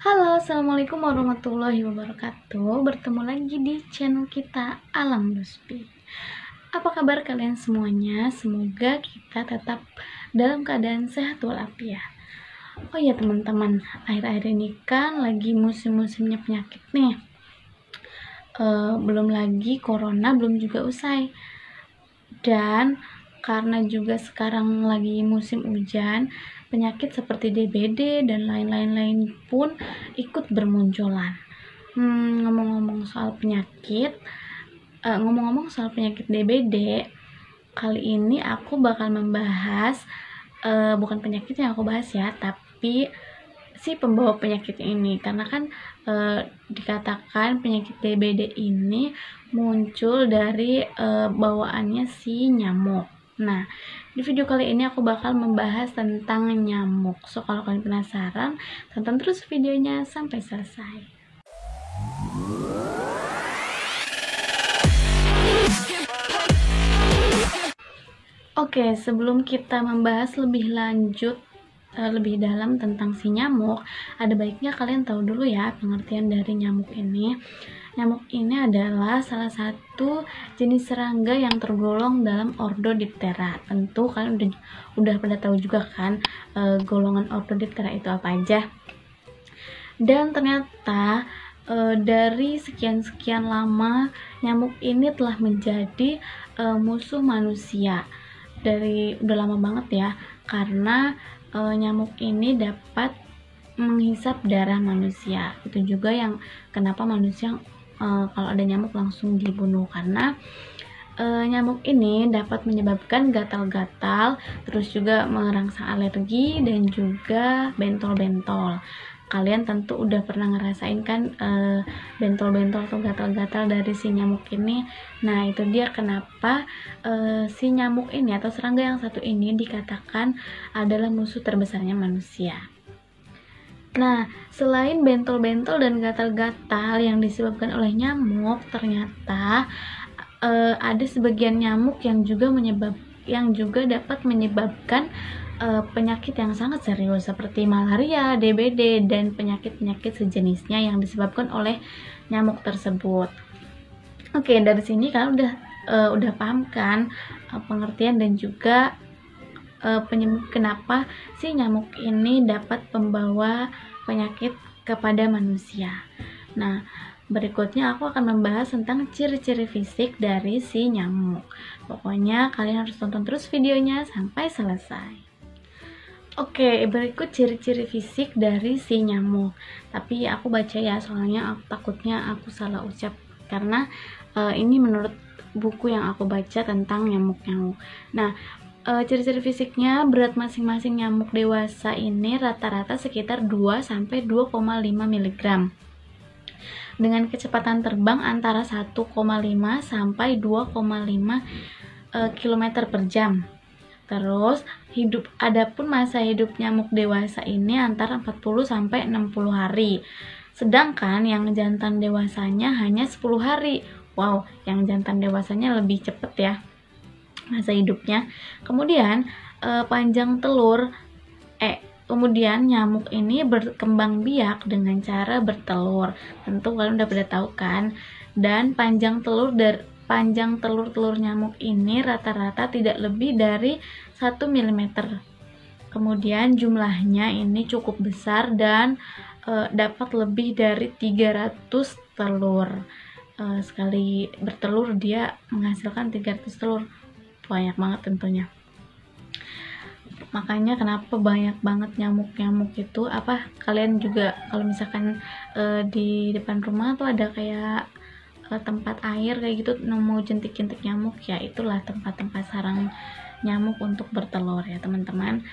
Halo, assalamualaikum warahmatullahi wabarakatuh. Bertemu lagi di channel kita Alam Ruspi. Apa kabar kalian semuanya? Semoga kita tetap dalam keadaan sehat walafiat. Oh ya teman-teman, akhir-akhir ini kan lagi musim-musimnya penyakit nih. Belum lagi corona belum juga usai. Dan karena juga sekarang lagi musim hujan, penyakit seperti DBD dan lain-lain pun ikut bermunculan. Ngomong-ngomong soal penyakit, DBD, kali ini aku bakal membahas bukan penyakit yang aku bahas ya, tapi si pembawa penyakit ini, karena kan dikatakan penyakit DBD ini muncul dari bawaannya si nyamuk. Nah, di video kali ini aku bakal membahas tentang nyamuk. So, kalau kalian penasaran, tonton terus videonya sampai selesai. Oke, sebelum kita membahas lebih lanjut lebih dalam tentang si nyamuk, ada baiknya kalian tahu dulu ya pengertian dari nyamuk ini. Nyamuk ini adalah salah satu jenis serangga yang tergolong dalam ordo Diptera. Tentu kalian udah pada tahu juga kan golongan ordo Diptera itu apa aja. Dan ternyata dari sekian lama nyamuk ini telah menjadi musuh manusia. Dari udah lama banget ya, karena nyamuk ini dapat menghisap darah manusia. Itu juga yang kenapa manusia kalau ada nyamuk langsung dibunuh, karena nyamuk ini dapat menyebabkan gatal-gatal, terus juga merangsang alergi dan juga bentol-bentol. Kalian tentu udah pernah ngerasain kan bentol-bentol atau gatal-gatal dari si nyamuk ini. Nah, itu dia kenapa si nyamuk ini atau serangga yang satu ini dikatakan adalah musuh terbesarnya manusia. Nah, selain bentol-bentol dan gatal-gatal yang disebabkan oleh nyamuk, ternyata ada sebagian nyamuk yang juga dapat menyebabkan penyakit yang sangat serius seperti malaria, DBD, dan penyakit-penyakit sejenisnya yang disebabkan oleh nyamuk tersebut. Oke, dari sini kalian udah paham kan pengertian dan juga penyebab kenapa si nyamuk ini dapat membawa penyakit kepada manusia. Nah, berikutnya aku akan membahas tentang ciri-ciri fisik dari si nyamuk. Pokoknya kalian harus tonton terus videonya sampai selesai. Oke, berikut ciri-ciri fisik dari si nyamuk. Tapi aku baca ya, soalnya takutnya aku salah ucap, karena ini menurut buku yang aku baca tentang nyamuk-nyamuk. Nah, ciri-ciri fisiknya, berat masing-masing nyamuk dewasa ini rata-rata sekitar 2-2,5 mg dengan kecepatan terbang antara 1,5 sampai 2,5 km per jam. Terus adapun masa hidup nyamuk dewasa ini antara 40 sampai 60 hari. Sedangkan yang jantan dewasanya hanya 10 hari. Wow, yang jantan dewasanya lebih cepat ya masa hidupnya. Kemudian kemudian nyamuk ini berkembang biak dengan cara bertelur. Tentu kalian udah pada tahu kan. Dan panjang telur nyamuk ini rata-rata tidak lebih dari 1 mm. Kemudian jumlahnya ini cukup besar dan dapat lebih dari 300 telur. Sekali bertelur dia menghasilkan 300 telur. Banyak banget tentunya. Makanya kenapa banyak banget nyamuk-nyamuk itu, kalian juga kalau misalkan di depan rumah tuh ada kayak tempat air kayak gitu, mau jentik-jentik nyamuk, ya itulah tempat-tempat sarang nyamuk untuk bertelur ya teman-teman.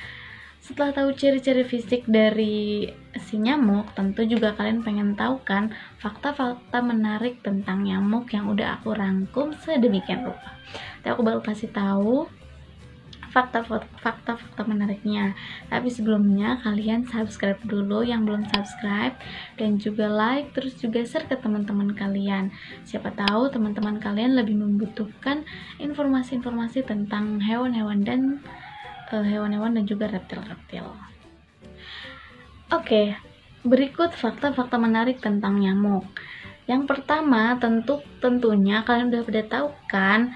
Setelah tahu ciri-ciri fisik dari si nyamuk, tentu juga kalian pengen tahu kan fakta-fakta menarik tentang nyamuk yang udah aku rangkum sedemikian rupa. Tapi aku baru kasih tahu fakta-fakta menariknya. Tapi sebelumnya kalian subscribe dulu yang belum subscribe, dan juga like, terus juga share ke teman-teman kalian. Siapa tahu teman-teman kalian lebih membutuhkan informasi-informasi tentang hewan-hewan dan juga reptil-reptil. Oke, Berikut fakta-fakta menarik tentang nyamuk. Yang pertama, tentunya kalian udah pada tahu kan,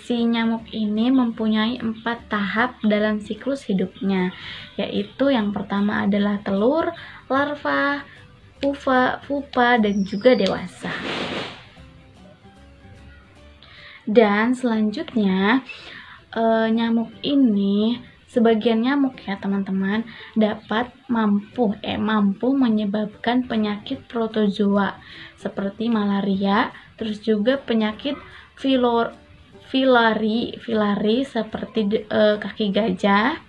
si nyamuk ini mempunyai 4 tahap dalam siklus hidupnya, yaitu yang pertama adalah telur, larva, pupa, dan juga dewasa. Dan selanjutnya, nyamuk ini, sebagian nyamuk ya teman-teman, dapat mampu menyebabkan penyakit protozoa seperti malaria, terus juga penyakit filari seperti kaki gajah,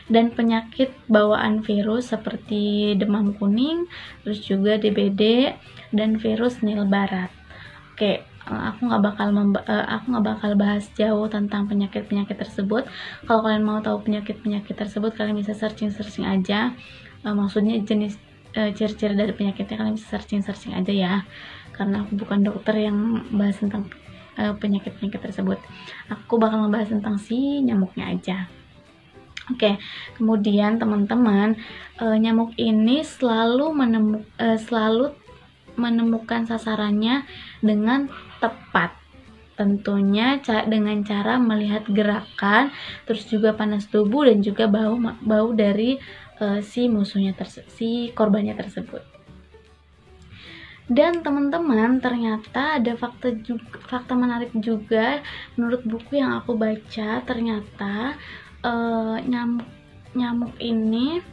dan penyakit bawaan virus seperti demam kuning, terus juga DBD dan virus Nil Barat. Oke, aku nggak bakal bahas jauh tentang penyakit tersebut. Kalau kalian mau tahu penyakit tersebut, kalian bisa searching aja. Maksudnya jenis ciri-ciri dari penyakitnya, kalian bisa searching aja ya. Karena aku bukan dokter yang bahas tentang penyakit tersebut. Aku bakal ngebahas tentang si nyamuknya aja. Oke, kemudian teman-teman, nyamuk ini selalu menemukan sasarannya dengan tepat. Tentunya dengan cara melihat gerakan, terus juga panas tubuh dan juga bau dari si korbannya tersebut. Dan teman-teman, ternyata ada fakta menarik juga menurut buku yang aku baca. Ternyata nyamuk ini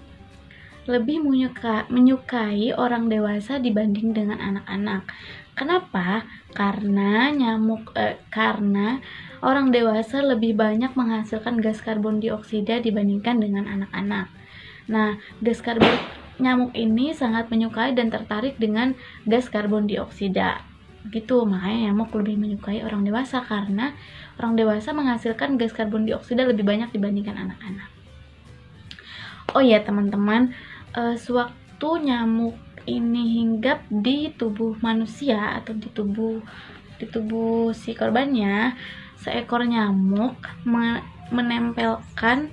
lebih menyukai orang dewasa dibanding dengan anak-anak. Kenapa? Karena orang dewasa lebih banyak menghasilkan gas karbon dioksida dibandingkan dengan anak-anak. Nah, nyamuk ini sangat menyukai dan tertarik dengan gas karbon dioksida. Gitu, makanya nyamuk lebih menyukai orang dewasa karena orang dewasa menghasilkan gas karbon dioksida lebih banyak dibandingkan anak-anak. Oh ya teman-teman, sewaktu nyamuk ini hinggap di tubuh manusia atau di tubuh si korbannya, seekor nyamuk menempelkan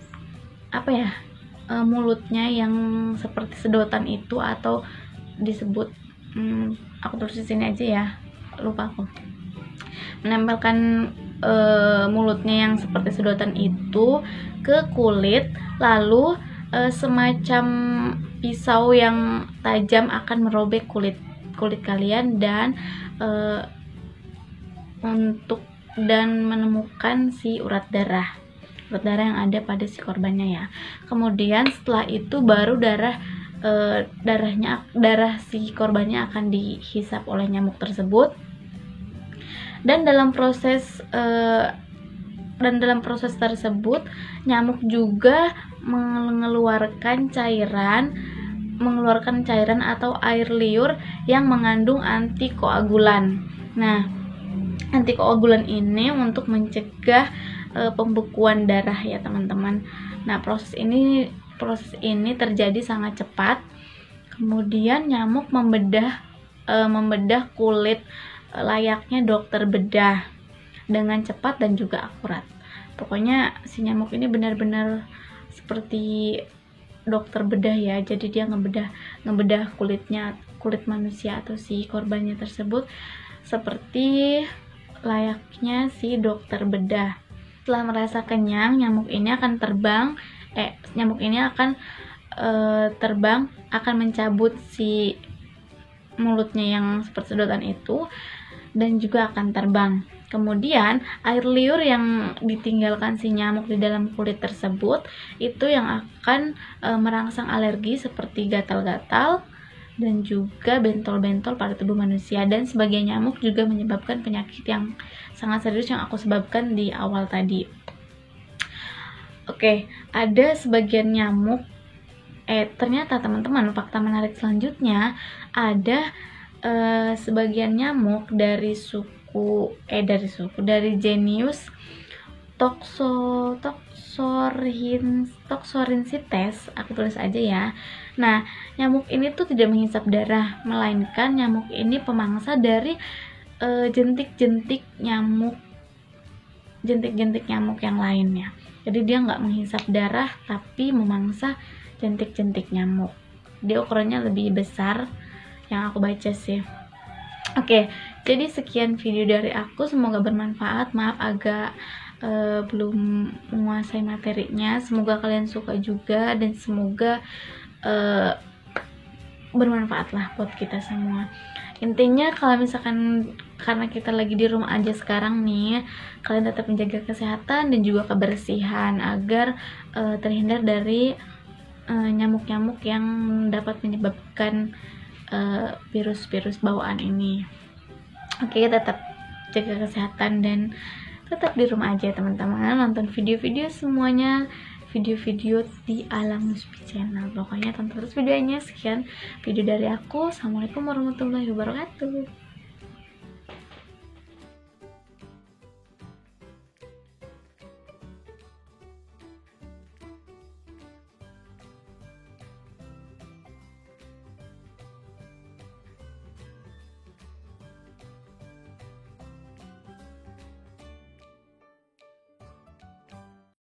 mulutnya yang seperti sedotan itu, atau disebut aku tulis di sini aja ya, lupa aku, menempelkan mulutnya yang seperti sedotan itu ke kulit, lalu semacam pisau yang tajam akan merobek kulit kalian dan menemukan si urat darah yang ada pada si korbannya ya. Kemudian setelah itu baru darah si korbannya akan dihisap oleh nyamuk tersebut. Dan dalam proses tersebut nyamuk juga mengeluarkan cairan atau air liur yang mengandung antikoagulan. Nah, antikoagulan ini untuk mencegah pembekuan darah ya teman-teman. Nah, proses ini terjadi sangat cepat. Kemudian nyamuk membedah kulit layaknya dokter bedah dengan cepat dan juga akurat. Pokoknya si nyamuk ini benar-benar seperti dokter bedah ya. Jadi dia ngebedah kulit manusia atau si korbannya tersebut seperti layaknya si dokter bedah. Setelah merasa kenyang, nyamuk ini akan mencabut si mulutnya yang seperti sedotan itu dan juga akan terbang. Kemudian air liur yang ditinggalkan si nyamuk di dalam kulit tersebut itu yang akan merangsang alergi seperti gatal-gatal dan juga bentol-bentol pada tubuh manusia. Dan sebagian nyamuk juga menyebabkan penyakit yang sangat serius yang aku sebutkan di awal tadi. Oke, ada sebagian nyamuk ternyata teman-teman, fakta menarik selanjutnya, ada sebagian nyamuk dari jenius Toxorhinsites, aku tulis aja ya. Nah, nyamuk ini tuh tidak menghisap darah, melainkan nyamuk ini pemangsa dari jentik-jentik nyamuk yang lainnya. Jadi dia nggak menghisap darah tapi memangsa jentik-jentik nyamuk. Dia ukurannya lebih besar yang aku baca sih. Oke, jadi sekian video dari aku, semoga bermanfaat. Maaf agak belum menguasai materinya, semoga kalian suka juga dan semoga bermanfaat lah buat kita semua. Intinya kalau misalkan karena kita lagi di rumah aja sekarang nih, kalian tetap menjaga kesehatan dan juga kebersihan agar terhindar dari nyamuk-nyamuk yang dapat menyebabkan virus-virus bawaan ini. Oke, tetap jaga kesehatan dan tetap di rumah aja teman-teman, nonton video-video semuanya, video-video di Alam Nuspi Channel. Pokoknya tonton terus videonya. Sekian video dari aku. Assalamualaikum warahmatullahi wabarakatuh.